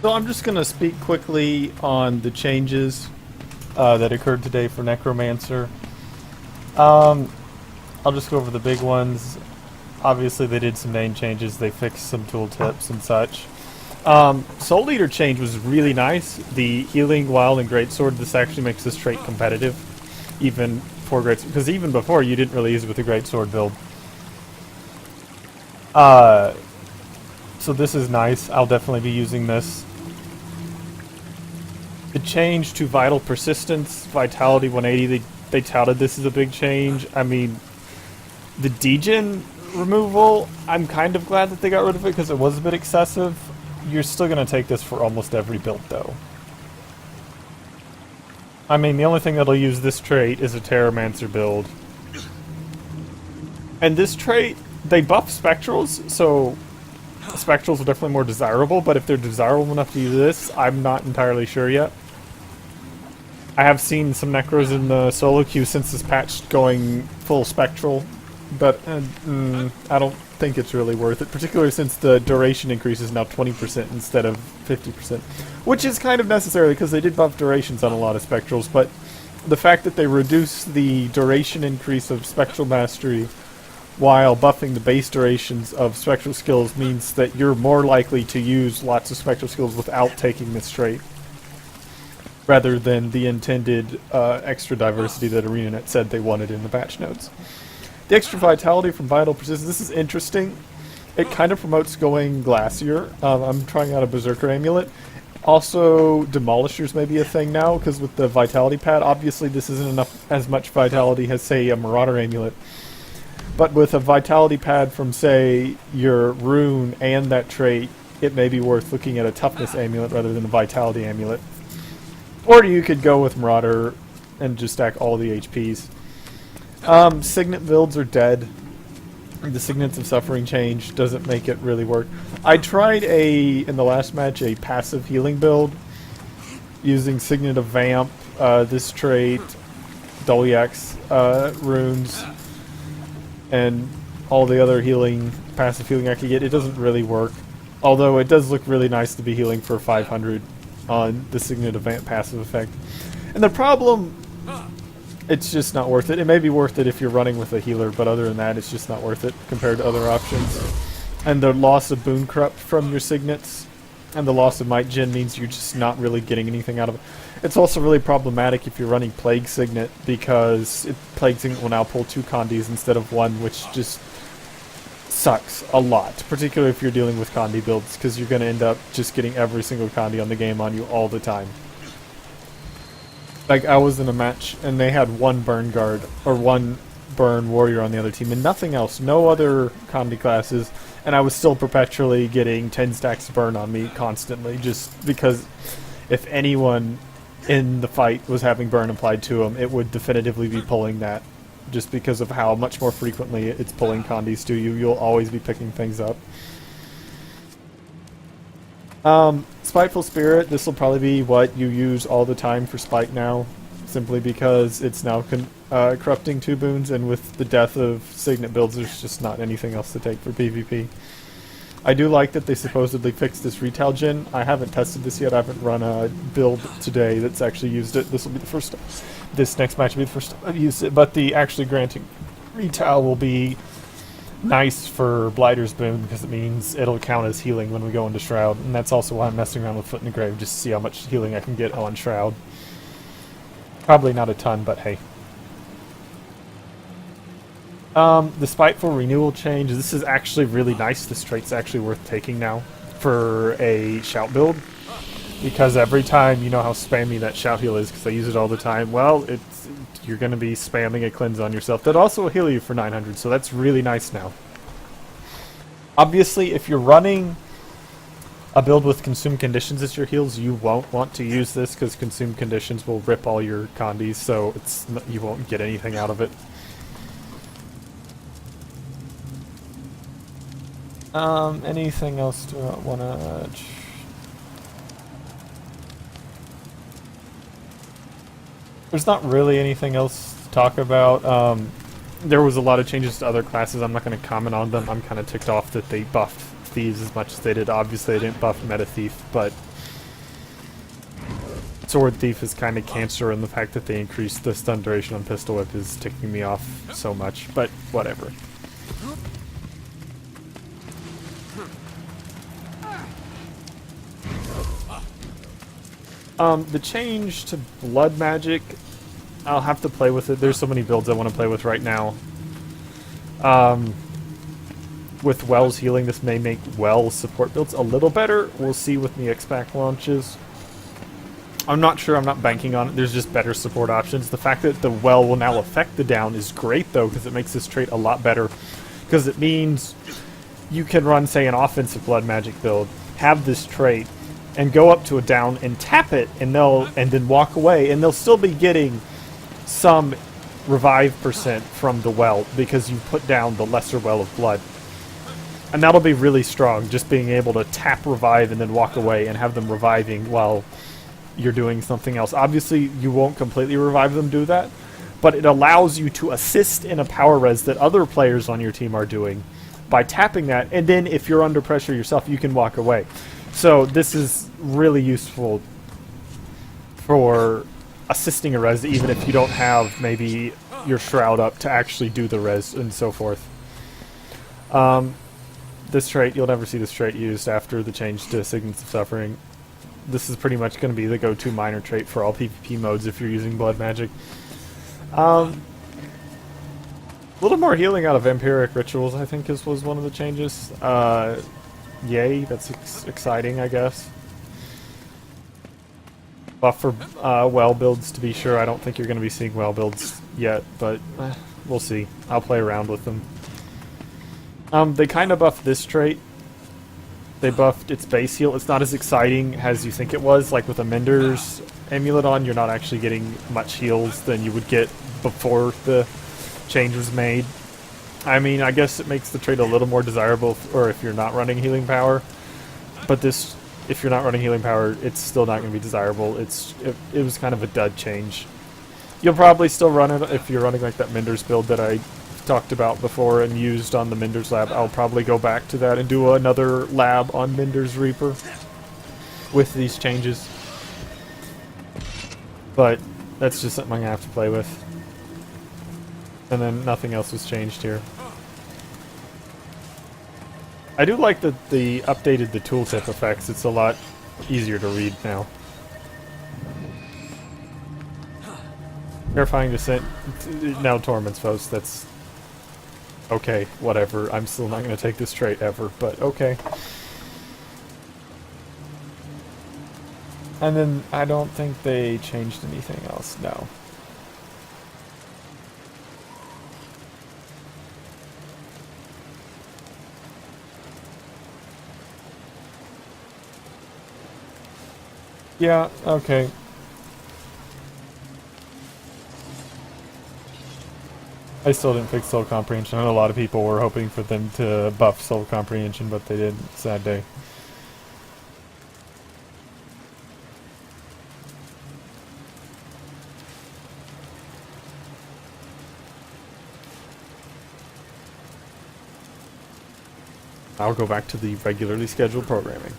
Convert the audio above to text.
So I'm just going to speak quickly on the changes that occurred today for Necromancer. Um, I'll just go over the big ones. Obviously, they did some name changes. They fixed some tooltips and such. Soul Eater change was really nice. The healing while in Greatsword, this actually makes this trait competitive, even for Greatsword, because even before you didn't really use it with the Greatsword build. So this is nice. I'll definitely be using this. The change to Vital Persistence, Vitality 180, they touted this as a big change. I mean, the degen removal, I'm kind of glad that they got rid of it because it was a bit excessive. You're still going to take this for almost every build, though. I mean, the only thing that'll use this trait is a Necromancer build. And this trait, they buff Spectrals, so Spectrals are definitely more desirable, but if they're desirable enough to use this, I'm not entirely sure yet. I have seen some Necros in the solo queue since this patch going full Spectral, but I don't think it's really worth it, particularly since the duration increase is now 20% instead of 50%, which is kind of necessary because they did buff durations on a lot of Spectrals, but the fact that they reduce the duration increase of Spectral Mastery while buffing the base durations of Spectral skills means that you're more likely to use lots of Spectral skills without taking this trait, rather than the intended extra diversity that ArenaNet said they wanted in the patch notes. The extra vitality from Vital Persistence, this is interesting. It kind of promotes going Glacier. I'm trying out a Berserker Amulet. Also, Demolishers may be a thing now, because with the Vitality Pad, obviously this isn't enough as much Vitality as, say, a Marauder Amulet. But with a Vitality Pad from, say, your Rune and that trait, it may be worth looking at a Toughness Amulet rather than a Vitality Amulet. Or you could go with Marauder and just stack all the HPs. Signet builds are dead. The Signets of Suffering change doesn't make it really work. I tried in the last match, a passive healing build using Signet of Vamp, this trait, Doliax runes, and all the other passive healing I could get. It doesn't really work. Although it does look really nice to be healing for 500 on the Signet of Vamp passive effect. And the problem, it's just not worth it. It may be worth it if you're running with a healer, but other than that, it's just not worth it compared to other options. And the loss of Boon Corrupt from your Signets and the loss of Might Gen means you're just not really getting anything out of it. It's also really problematic if you're running Plague Signet, because Plague Signet will now pull 2 Condis instead of 1, which just sucks a lot, particularly if you're dealing with Condi builds, because you're going to end up just getting every single Condi on the game on you all the time. Like, I was in a match, and they had 1 Burn Guard, or 1 Burn Warrior on the other team, and nothing else, no other Condi classes, and I was still perpetually getting 10 stacks of Burn on me constantly, just because if anyone in the fight was having Burn applied to them, it would definitively be pulling that. Just because of how much more frequently it's pulling Condis to you, you'll always be picking things up. Spiteful Spirit, this will probably be what you use all the time for Spite now, simply because it's now corrupting 2 boons, and with the death of Signet builds, there's just not anything else to take for PvP. I do like that they supposedly fixed this retail gen. I haven't tested this yet. I haven't run a build today that's actually used it. This will be the first. This next match will be the first time I've used it. But the actually granting retail will be nice for Blighter's Boon, because it means it'll count as healing when we go into Shroud. And that's also why I'm messing around with Foot in the Grave, just to see how much healing I can get on Shroud. Probably not a ton, but hey. The Spiteful Renewal change, this is actually really nice. This trait's actually worth taking now for a Shout build, because every time, you know how spammy that Shout heal is, because I use it all the time, well, you're going to be spamming a cleanse on yourself. That also will heal you for 900, so that's really nice now. Obviously, if you're running a build with Consume Conditions as your heals, you won't want to use this, because Consume Conditions will rip all your Condis, so you won't get anything out of it. Anything else do I want to... There's not really anything else to talk about. There was a lot of changes to other classes. I'm not going to comment on them. I'm kind of ticked off that they buffed Thieves as much as they did. Obviously, they didn't buff Meta Thief, but Sword Thief is kind of cancer, and the fact that they increased the stun duration on Pistol Whip is ticking me off so much, but whatever. The change to Blood Magic, I'll have to play with it. There's so many builds I want to play with right now. With Wells healing, this may make Wells support builds a little better. We'll see with the X-Pack launches. I'm not sure, I'm not banking on it. There's just better support options. The fact that the Well will now affect the down is great, though, because it makes this trait a lot better. Because it means you can run, say, an offensive Blood Magic build, have this trait, and go up to a down and tap it, and then walk away, and they'll still be getting some revive percent from the Well, because you put down the lesser Well of Blood. And that'll be really strong, just being able to tap revive and then walk away and have them reviving while you're doing something else. Obviously, you won't completely revive them do that, but it allows you to assist in a power res that other players on your team are doing by tapping that, and then if you're under pressure yourself, you can walk away. So this is really useful for assisting a res, even if you don't have maybe your Shroud up to actually do the res and so forth. This trait, you'll never see this trait used after the change to Signets of Suffering. This is pretty much going to be the go-to minor trait for all PvP modes if you're using Blood Magic. A little more healing out of Vampiric Rituals, I think, was one of the changes. Yay, that's exciting, I guess. Buff for well builds, to be sure. I don't think you're going to be seeing well builds yet, but we'll see. I'll play around with them. They kind of buffed this trait. They buffed its base heal. It's not as exciting as you think it was. Like with a Mender's amulet on, you're not actually getting much heals than you would get before the change was made. I mean, I guess it makes the trait a little more desirable, or if you're not running healing power. But this, if you're not running healing power, it's still not going to be desirable. It was kind of a dud change. You'll probably still run it if you're running like that Mender's build that I talked about before and used on the Mender's lab. I'll probably go back to that and do another lab on Mender's Reaper with these changes. But that's just something I'm going to have to play with. And then nothing else was changed here. I do like that they updated the tooltip effects. It's a lot easier to read now. Terrifying Descent. Now Torment's Foes. That's okay, whatever. I'm still not going to take this trait ever, but okay. And then I don't think they changed anything else. No. Yeah, okay. I still didn't fix Soul Comprehension. I know a lot of people were hoping for them to buff Soul Comprehension, but they didn't. Sad day. I'll go back to the regularly scheduled programming.